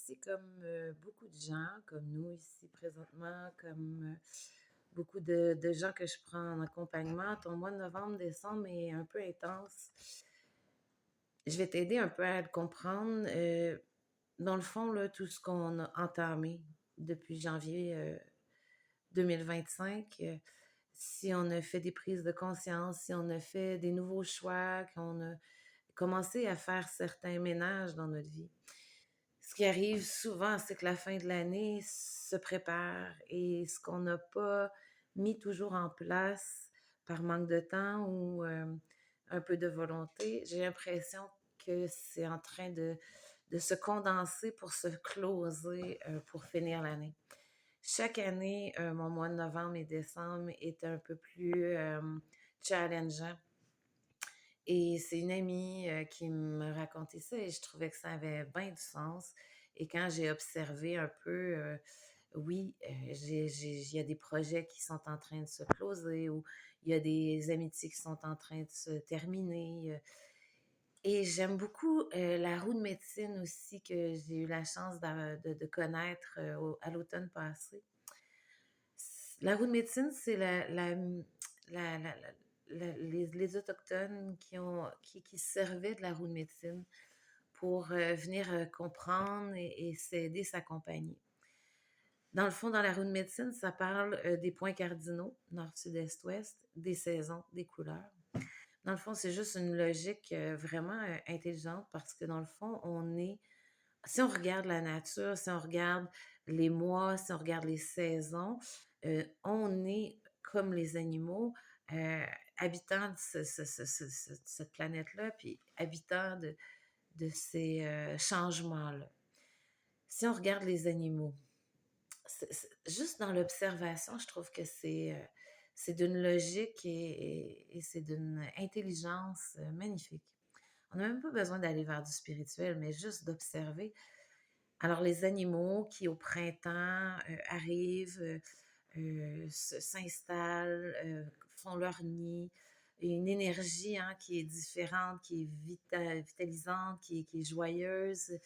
aussi comme beaucoup de gens, comme nous ici présentement, comme beaucoup de gens que je prends en accompagnement, ton mois de novembre, décembre est un peu intense. Je vais t'aider un peu à le comprendre. Dans le fond, là, tout ce qu'on a entamé depuis janvier 2025, si on a fait des prises de conscience, si on a fait des nouveaux choix, qu'on a commencé à faire certains ménages dans notre vie. Ce qui arrive souvent, c'est que la fin de l'année se prépare et ce qu'on n'a pas mis toujours en place par manque de temps ou un peu de volonté, j'ai l'impression que c'est en train de se condenser pour se closer pour finir l'année. Chaque année, mon mois de novembre et décembre est un peu plus challengeant. Et c'est une amie qui me racontait ça et je trouvais que ça avait bien du sens. Et quand j'ai observé un peu, oui, il y a des projets qui sont en train de se closer ou il y a des amitiés qui sont en train de se terminer. Et j'aime beaucoup la roue de médecine aussi que j'ai eu la chance de connaître à l'automne passé. La roue de médecine, c'est la- la- les Autochtones qui servaient de la roue de médecine pour venir comprendre et s'aider, s'accompagner. Dans le fond, dans la roue de médecine, ça parle des points cardinaux, nord, sud, est, ouest, des saisons, des couleurs. Dans le fond, c'est juste une logique vraiment intelligente parce que dans le fond, si on regarde la nature, si on regarde les mois, si on regarde les saisons, on est comme les animaux, euh, habitants de cette planète-là, puis habitants de ces changements-là. Si on regarde les animaux, juste dans l'observation, je trouve que c'est d'une logique et c'est d'une intelligence magnifique. On n'a même pas besoin d'aller vers du spirituel, mais juste d'observer. Alors, les animaux qui, au printemps, arrivent, s'installent, font leur nid, une énergie hein, qui est différente, qui est vitalisante, qui est joyeuse.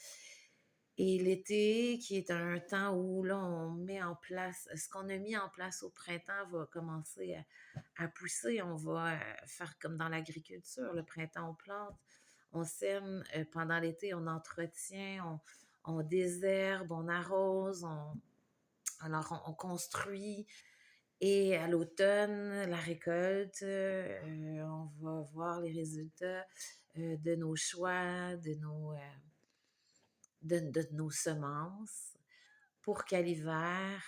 Et l'été, qui est un temps où là, on met en place, ce qu'on a mis en place au printemps va commencer à pousser. On va faire comme dans l'agriculture, le printemps, on plante, on sème, pendant l'été, on entretient, on désherbe, on arrose, alors on construit. Et à l'automne, la récolte, on va voir les résultats de nos choix, de nos semences, pour qu'à l'hiver,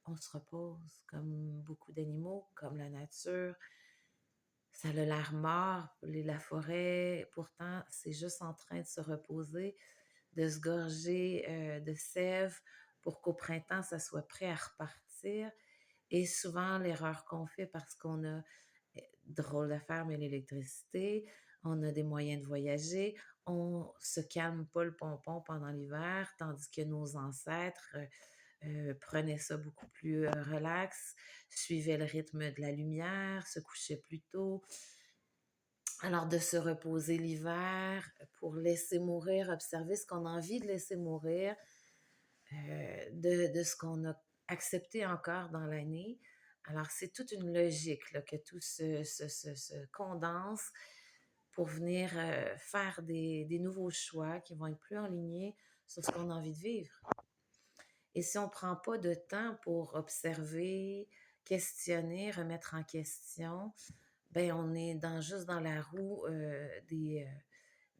on se repose comme beaucoup d'animaux, comme la nature. Ça a l'air mort, la forêt, pourtant, c'est juste en train de se reposer, de se gorger de sève pour qu'au printemps, ça soit prêt à repartir. Et souvent, l'erreur qu'on fait parce qu'on a, drôle d'affaire, mais l'électricité, on a des moyens de voyager, on se calme pas le pompon pendant l'hiver, tandis que nos ancêtres prenaient ça beaucoup plus relax, suivaient le rythme de la lumière, se couchaient plus tôt. Alors, de se reposer l'hiver pour laisser mourir, observer ce qu'on a envie de laisser mourir, de ce qu'on a accepté encore dans l'année. Alors, c'est toute une logique là, que tout se condense pour venir faire des nouveaux choix qui vont être plus alignés sur ce qu'on a envie de vivre. Et si on ne prend pas de temps pour observer, questionner, remettre en question, ben on est juste dans la roue des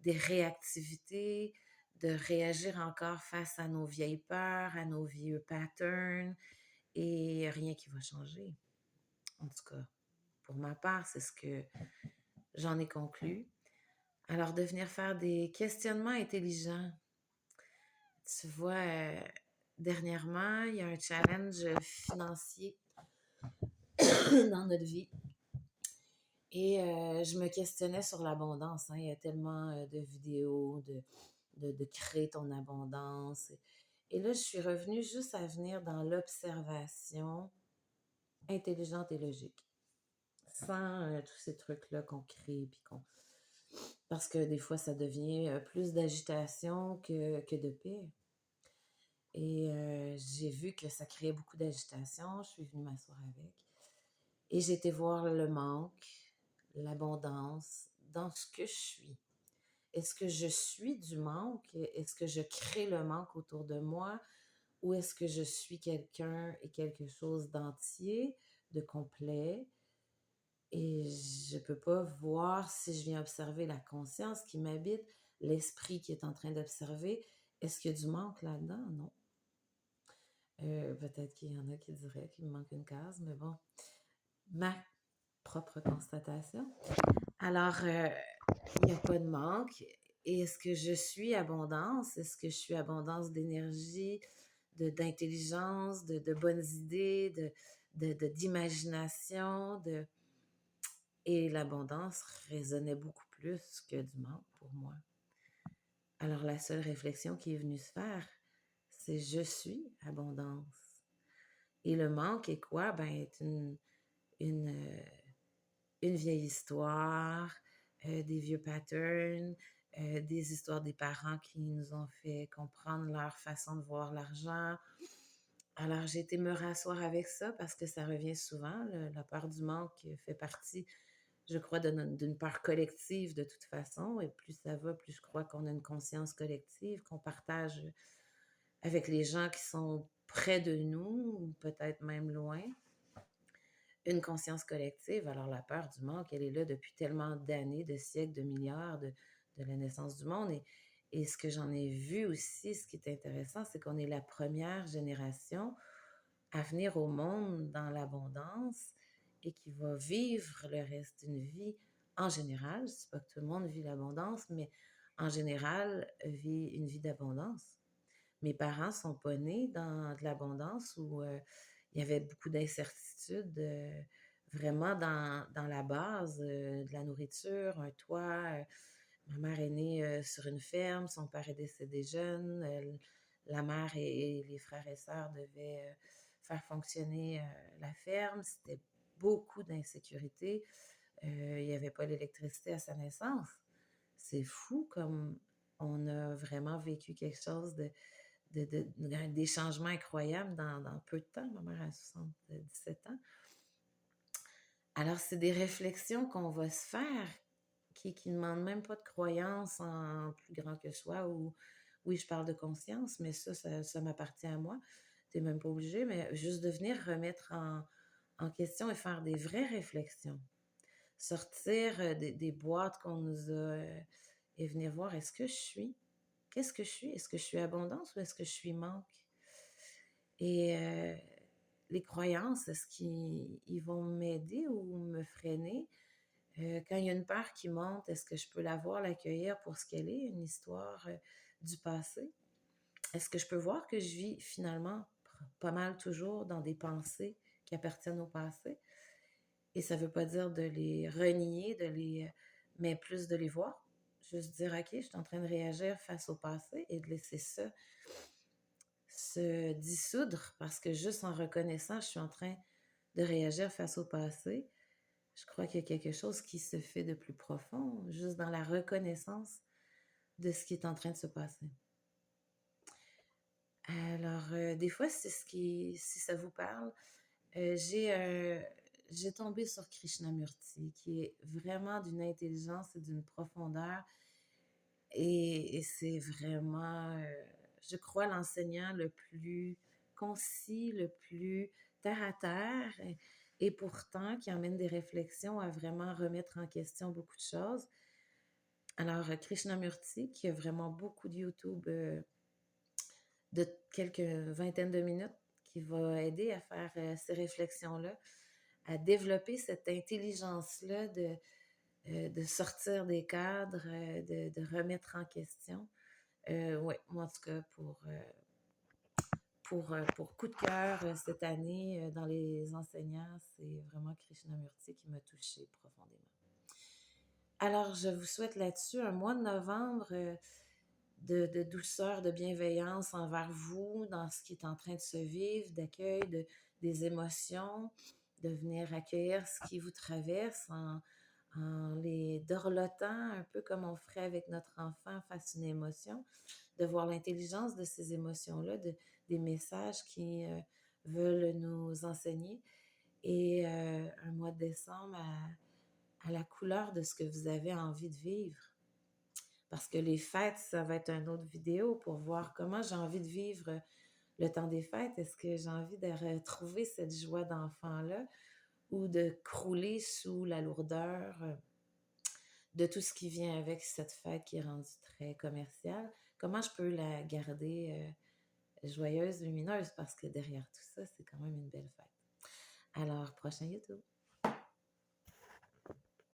réactivités, de réagir encore face à nos vieilles peurs, à nos vieux patterns, et rien qui va changer. En tout cas, pour ma part, c'est ce que j'en ai conclu. Alors, de venir faire des questionnements intelligents. Tu vois, dernièrement, il y a un challenge financier dans notre vie. Et je me questionnais sur l'abondance. Hein. Il y a tellement de vidéos de créer ton abondance. Et là, je suis revenue juste à venir dans l'observation intelligente et logique. Sans tous ces trucs-là qu'on crée. Parce que des fois, ça devient plus d'agitation que de paix. Et j'ai vu que ça créait beaucoup d'agitation. Je suis venue m'asseoir avec. Et j'ai été voir le manque, l'abondance dans ce que je suis. Est-ce que je suis du manque? Est-ce que je crée le manque autour de moi? Ou est-ce que je suis quelqu'un et quelque chose d'entier, de complet? Et je ne peux pas voir si je viens observer la conscience qui m'habite, l'esprit qui est en train d'observer. Est-ce qu'il y a du manque là-dedans? Non. Peut-être qu'il y en a qui diraient qu'il me manque une case, mais bon, ma propre constatation. Alors, il n'y a pas de manque. Et est-ce que je suis abondance? Est-ce que je suis abondance d'énergie, d'intelligence, de bonnes idées, d'imagination? Et l'abondance résonnait beaucoup plus que du manque pour moi. Alors, la seule réflexion qui est venue se faire, c'est je suis abondance. Et le manque est quoi? Ben, est une, euh, une vieille histoire, des vieux patterns, des histoires des parents qui nous ont fait comprendre leur façon de voir l'argent. Alors, j'ai été me rasseoir avec ça parce que ça revient souvent. La peur du manque fait partie, je crois, d'une peur collective de toute façon. Et plus ça va, plus je crois qu'on a une conscience collective, qu'on partage avec les gens qui sont près de nous, ou peut-être même loin. Une conscience collective. Alors, la peur du manque, elle est là depuis tellement d'années, de siècles, de milliards de la naissance du monde. Et ce que j'en ai vu aussi, ce qui est intéressant, c'est qu'on est la première génération à venir au monde dans l'abondance et qui va vivre le reste d'une vie en général. Je ne dis pas que tout le monde vit l'abondance, mais en général, vit une vie d'abondance. Mes parents sont pas nés dans de l'abondance où il y avait beaucoup d'incertitudes, vraiment dans la base, de la nourriture, un toit. Ma mère est née sur une ferme, son père est décédé jeune. La mère et les frères et sœurs devaient faire fonctionner la ferme. C'était beaucoup d'insécurité. Il n'y avait pas l'électricité à sa naissance. C'est fou comme on a vraiment vécu quelque chose des changements incroyables dans peu de temps. Ma mère a 77 ans. Alors, c'est des réflexions qu'on va se faire qui ne demandent même pas de croyance en plus grand que soi. Ou oui, je parle de conscience, mais ça m'appartient à moi. Tu n'es même pas obligé, mais juste de venir remettre en question et faire des vraies réflexions. Sortir des boîtes qu'on nous a et venir voir, est-ce que je suis? Qu'est-ce que je suis? Est-ce que je suis abondance ou est-ce que je suis manque? Et les croyances, est-ce qu'ils vont m'aider ou me freiner? Quand il y a une peur qui monte, est-ce que je peux la voir, l'accueillir pour ce qu'elle est, une histoire du passé? Est-ce que je peux voir que je vis finalement pas mal toujours dans des pensées qui appartiennent au passé? Et ça ne veut pas dire de les renier, mais plus de les voir. Juste dire, OK, je suis en train de réagir face au passé et de laisser ça se dissoudre parce que juste en reconnaissant, je suis en train de réagir face au passé. Je crois qu'il y a quelque chose qui se fait de plus profond, juste dans la reconnaissance de ce qui est en train de se passer. Alors, des fois, si ça vous parle, euh, j'ai, euh, j'ai tombé sur Krishnamurti, qui est vraiment d'une intelligence et d'une profondeur. Et c'est vraiment, je crois, l'enseignant le plus concis, le plus terre à terre, et pourtant qui amène des réflexions à vraiment remettre en question beaucoup de choses. Alors, Krishnamurti, qui a vraiment beaucoup de YouTube de quelques vingtaines de minutes, qui va aider à faire ces réflexions-là, à développer cette intelligence-là de sortir des cadres, de remettre en question. Oui, moi en tout cas, pour coup de cœur cette année dans les enseignants, c'est vraiment Krishnamurti qui m'a touchée profondément. Alors, je vous souhaite là-dessus un mois de novembre de douceur, de bienveillance envers vous dans ce qui est en train de se vivre, d'accueil des émotions, de venir accueillir ce qui vous traverse en les dorlotant un peu comme on ferait avec notre enfant face à une émotion, de voir l'intelligence de ces émotions-là, des messages qui veulent nous enseigner. Et un mois de décembre à la couleur de ce que vous avez envie de vivre. Parce que les fêtes, ça va être une autre vidéo pour voir comment j'ai envie de vivre le temps des fêtes. Est-ce que j'ai envie de retrouver cette joie d'enfant-là ou de crouler sous la lourdeur de tout ce qui vient avec cette fête qui est rendue très commerciale? Comment je peux la garder joyeuse, lumineuse? Parce que derrière tout ça, c'est quand même une belle fête. Alors, prochain YouTube.